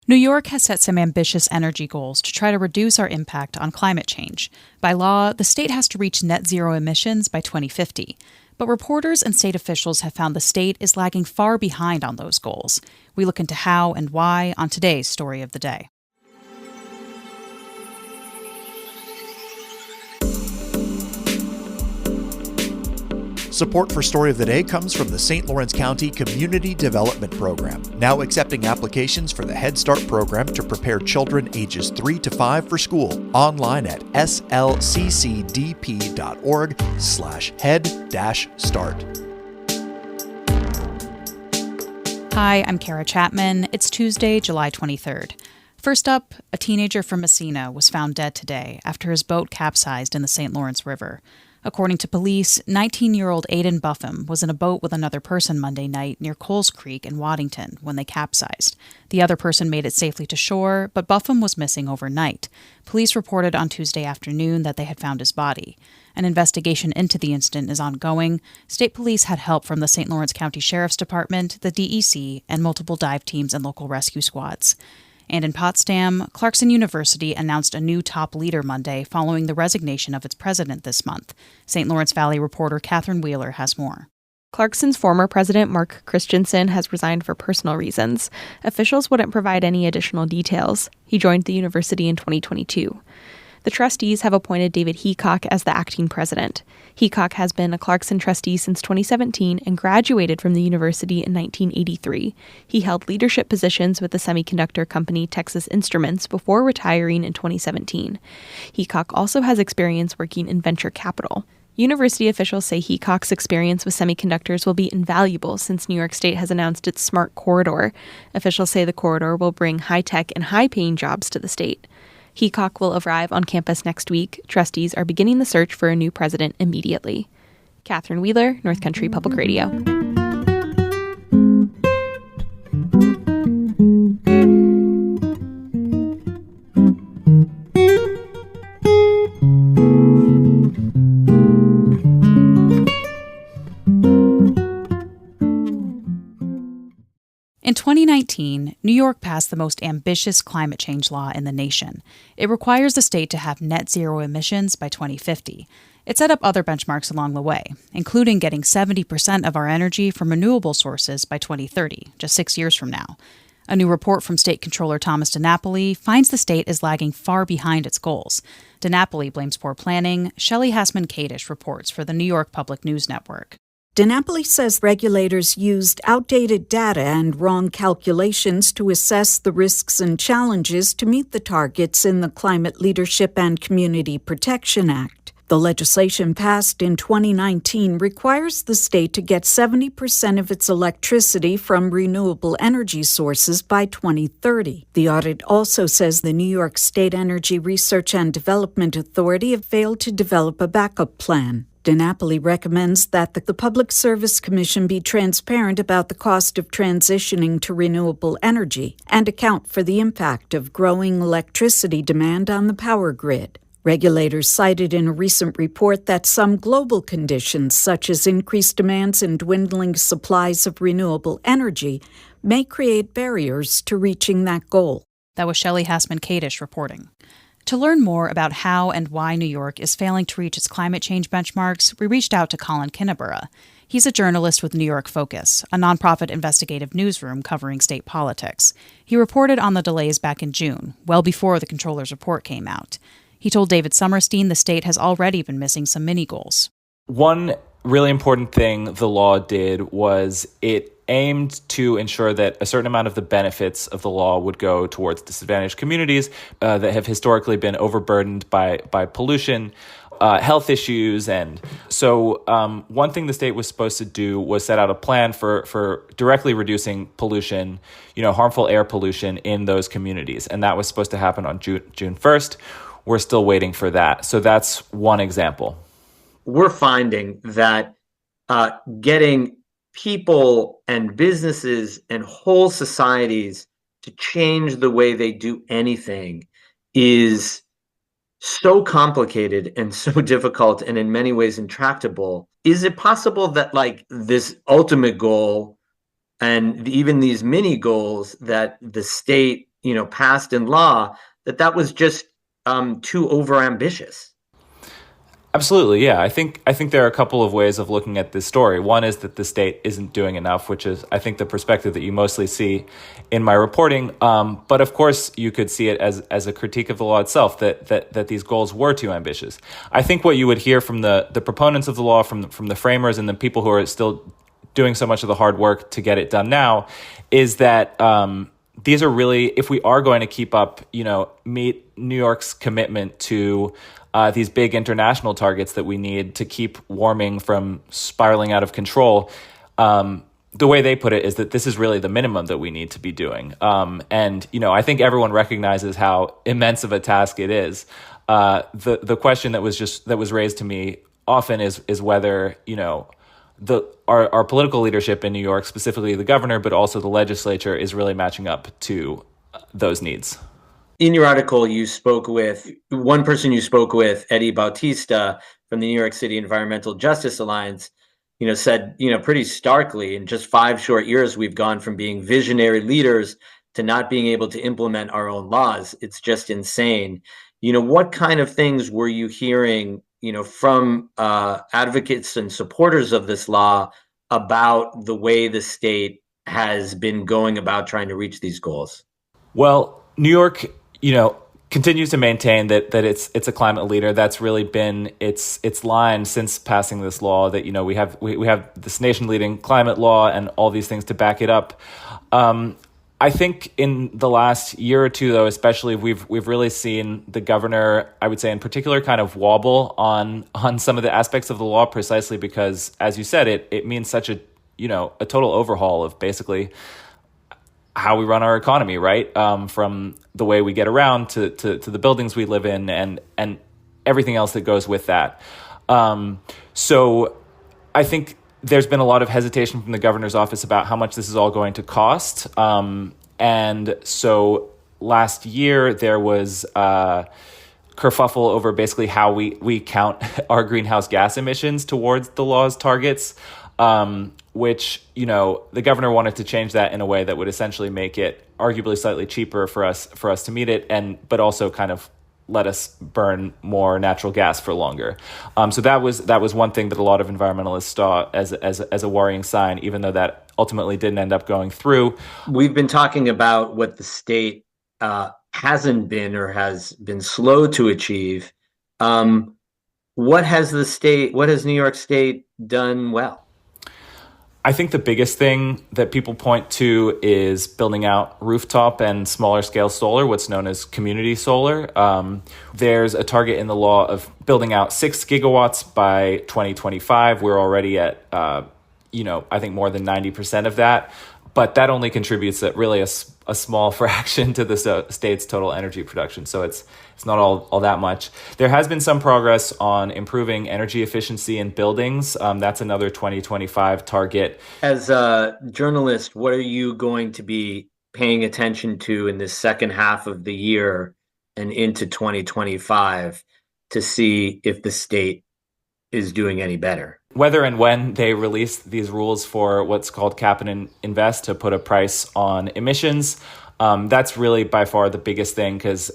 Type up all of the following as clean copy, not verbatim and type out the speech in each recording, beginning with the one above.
New York has set some ambitious energy goals to try to reduce our impact on climate change. By law, the state has to reach net zero emissions by 2050. But reporters and state officials have found the state is lagging far behind on those goals. We look into how and why on today's Story of the Day. Support for Story of the Day comes from the St. Lawrence County Community Development Program, now accepting applications for the Head Start program to prepare children ages 3 to 5 for school. Online at slccdp.org/head-start. Hi, I'm Kara Chapman. It's Tuesday, July 23rd. First up, a teenager from Messina was found dead today after his boat capsized in the St. Lawrence River. According to police, 19-year-old Aiden Buffum was in a boat with another person Monday night near Coles Creek in Waddington when they capsized. The other person made it safely to shore, but Buffum was missing overnight. Police reported on Tuesday afternoon that they had found his body. An investigation into the incident is ongoing. State police had help from the St. Lawrence County Sheriff's Department, the DEC, and multiple dive teams and local rescue squads. And in Potsdam, Clarkson University announced a new top leader Monday following the resignation of its president this month. St. Lawrence Valley reporter Catherine Wheeler has more. Clarkson's former president, Mark Christensen, has resigned for personal reasons. Officials wouldn't provide any additional details. He joined the university in 2022. The trustees have appointed David Heacock as the acting president. Heacock has been a Clarkson trustee since 2017 and graduated from the university in 1983. He held leadership positions with the semiconductor company Texas Instruments before retiring in 2017. Heacock also has experience working in venture capital. University officials say Heacock's experience with semiconductors will be invaluable since New York State has announced its Smart Corridor. Officials say the corridor will bring high-tech and high-paying jobs to the state. Heacock will arrive on campus next week. Trustees are beginning the search for a new president immediately. Catherine Wheeler, North Country Public Radio. In 2019, New York passed the most ambitious climate change law in the nation. It requires the state to have net zero emissions by 2050. It set up other benchmarks along the way, including getting 70% of our energy from renewable sources by 2030, just 6 years from now. A new report from State Controller Thomas DiNapoli finds the state is lagging far behind its goals. DiNapoli blames poor planning. Shelley Hassman-Kadish reports for the New York Public News Network. DiNapoli says regulators used outdated data and wrong calculations to assess the risks and challenges to meet the targets in the Climate Leadership and Community Protection Act. The legislation passed in 2019 requires the state to get 70% of its electricity from renewable energy sources by 2030. The audit also says the New York State Energy Research and Development Authority have failed to develop a backup plan. DiNapoli recommends that the Public Service Commission be transparent about the cost of transitioning to renewable energy and account for the impact of growing electricity demand on the power grid. Regulators cited in a recent report that some global conditions, such as increased demands and dwindling supplies of renewable energy, may create barriers to reaching that goal. That was Shelley Hassman-Kadish reporting. To learn more about how and why New York is failing to reach its climate change benchmarks, we reached out to Colin Kinneborough. He's a journalist with New York Focus, a nonprofit investigative newsroom covering state politics. He reported on the delays back in June, well before the controller's report came out. He told David Summerstein the state has already been missing some mini-goals. One really important thing the law did was it aimed to ensure that a certain amount of the benefits of the law would go towards disadvantaged communities that have historically been overburdened by pollution, health issues. And so one thing the state was supposed to do was set out a plan for directly reducing pollution, harmful air pollution in those communities. And that was supposed to happen on June 1st. We're still waiting for that. So that's one example. We're finding that getting people and businesses and whole societies to change the way they do anything is so complicated and so difficult and in many ways intractable. Is it possible that this ultimate goal and even these mini goals that the state passed in law, that was just too overambitious. Absolutely, yeah. I think there are a couple of ways of looking at this story. One is that the state isn't doing enough, which is, I think, the perspective that you mostly see in my reporting. But of course, you could see it as a critique of the law itself, that these goals were too ambitious. I think what you would hear from the proponents of the law, from the framers, and the people who are still doing so much of the hard work to get it done now, is that these are really, if we are going to keep up, meet New York's commitment to these big international targets that we need to keep warming from spiraling out of control, the way they put it is that this is really the minimum that we need to be doing. And I think everyone recognizes how immense of a task it is. The question that was raised to me often is whether our political leadership in New York, specifically the governor, but also the legislature, is really matching up to those needs. In your article, you spoke with one person, Eddie Bautista from the New York City Environmental Justice Alliance, said, pretty starkly, in just 5 short years, we've gone from being visionary leaders to not being able to implement our own laws. It's just insane. What kind of things were you hearing, from advocates and supporters of this law about the way the state has been going about trying to reach these goals? Well, New York, continues to maintain that it's a climate leader. That's really been its line since passing this law. That we have this nation-leading climate law and all these things to back it up. I think in the last year or two, though, especially, we've really seen the governor, I would say in particular, kind of wobble on some of the aspects of the law, precisely because, as you said, it means such a total overhaul of basically how we run our economy, right? From the way we get around to the buildings we live in and everything else that goes with that. So I think there's been a lot of hesitation from the governor's office about how much this is all going to cost. And so last year there was kerfuffle over basically how we count our greenhouse gas emissions towards the law's targets. Which, the governor wanted to change that in a way that would essentially make it arguably slightly cheaper for us to meet it, but also kind of let us burn more natural gas for longer. So that was one thing that a lot of environmentalists saw as a worrying sign, even though that ultimately didn't end up going through. We've been talking about what the state hasn't been or has been slow to achieve. What has New York State done well? I think the biggest thing that people point to is building out rooftop and smaller scale solar, what's known as community solar. There's a target in the law of building out 6 gigawatts by 2025. We're already at, I think more than 90% of that. But that only contributes at really a small fraction to the state's total energy production. So it's not all that much. There has been some progress on improving energy efficiency in buildings. That's another 2025 target. As a journalist, what are you going to be paying attention to in the second half of the year and into 2025 to see if the state is doing any better? Whether and when they release these rules for what's called cap and invest to put a price on emissions, that's really by far the biggest thing because,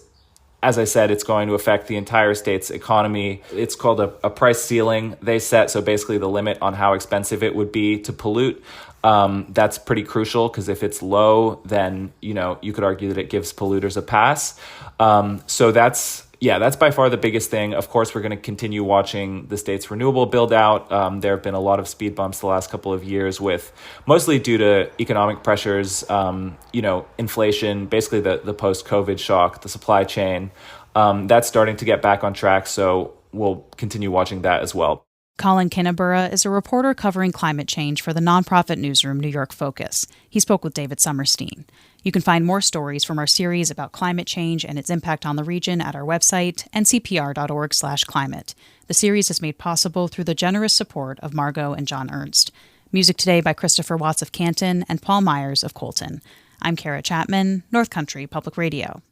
as I said, it's going to affect the entire state's economy. It's called a price ceiling they set, so basically the limit on how expensive it would be to pollute. That's pretty crucial because if it's low, then you could argue that it gives polluters a pass. So that's by far the biggest thing. Of course, we're going to continue watching the state's renewable build out. There have been a lot of speed bumps the last couple of years with mostly due to economic pressures, inflation, basically the post-COVID shock, the supply chain. That's starting to get back on track. So we'll continue watching that as well. Colin Kinnabura is a reporter covering climate change for the nonprofit newsroom New York Focus. He spoke with David Summerstein. You can find more stories from our series about climate change and its impact on the region at our website, ncpr.org/climate. The series is made possible through the generous support of Margot and John Ernst. Music today by Christopher Watts of Canton and Paul Myers of Colton. I'm Kara Chapman, North Country Public Radio.